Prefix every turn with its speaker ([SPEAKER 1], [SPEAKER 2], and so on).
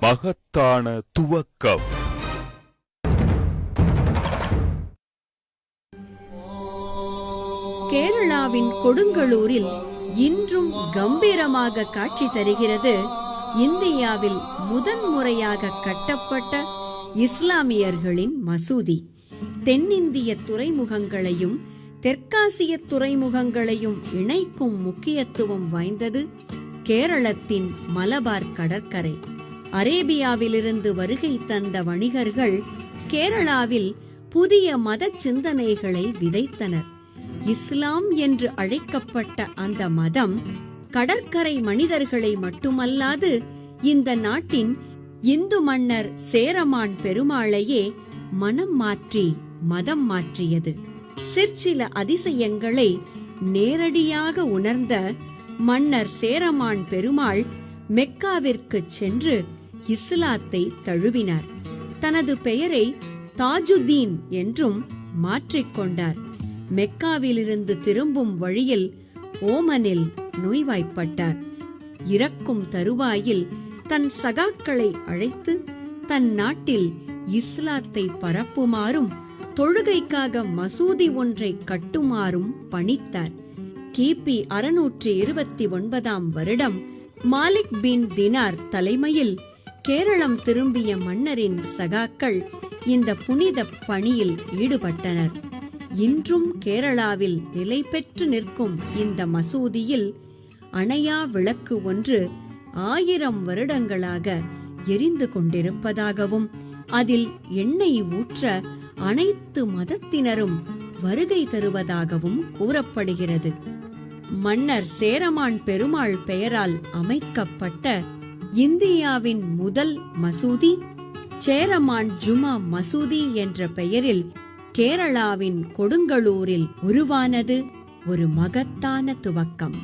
[SPEAKER 1] மகத்தான துவக்கம்.
[SPEAKER 2] கேரளாவின் கொடுங்கலூரில் இன்றும் கம்பீரமாக காட்சி தருகிறது இந்தியாவில் முதன்முறையாக கட்டப்பட்ட இஸ்லாமியர்களின் மசூதி. தென்னிந்திய துறைமுகங்களையும் தெற்காசிய துறைமுகங்களையும் இணைக்கும் முக்கியத்துவம் வாய்ந்தது கேரளத்தின் மலபார் கடற்கரை. அரேபியாவிலிருந்து வருகை தந்த வணிகர்கள் கேரளாவில் புதிய மத சிந்தனைகளை விதைத்தனர். இஸ்லாம் என்று அழைக்கப்பட்ட அந்த மதம் கடற்கரை மனிதர்களை மட்டுமல்லாது இந்த நாட்டின் இந்து மன்னர் சேரமான் பெருமாளையே மனம் மாற்றி மதம் மாற்றியது. சிற்சில அதிசயங்களை நேரடியாக உணர்ந்த மன்னர் சேரமான் பெருமாள் மெக்காவிற்கு சென்று இஸ்லாத்தை தழுவினார். தனது பெயரை தாஜுதீன் என்றும் மாற்றிக்கொண்டார். மெக்காவிலிருந்து திரும்பும் வழியில் ஓமனில் நோய்வாய்ப்பட்டார். இறக்கும் தருவாயில் தன் சகாக்களை அழைத்து தன் நாட்டில் இஸ்லாத்தை பரப்புமாறும் தொழுகைக்காக மசூதி ஒன்றை கட்டுமாறும் பணித்தார். கிபி 629 வருடம் மாலிக் பின் தினார் தலைமையில் கேரளம் திரும்பிய மன்னரின் சகாக்கள் இந்த புனித பணியில் ஈடுபட்டனர். இன்றும் கேரளாவில் நிலை பெற்று நிற்கும் இந்த மசூதியில் அணையா விளக்கு ஒன்று 1000 வருடங்களாக எரிந்து கொண்டிருப்பதாகவும் அதில் எண்ணெய் ஊற்ற அனைத்து மதத்தினரும் வருகை தருவதாகவும் கூறப்படுகிறது. மன்னர் சேரமான் பெருமாள் பெயரால் அமைக்கப்பட்ட இந்தியாவின் முதல் மசூதி சேரமான் ஜுமா மசூதி என்ற பெயரில் கேரளாவின் கொடுங்கலூரில் உருவானது ஒரு மகத்தான துவக்கம்.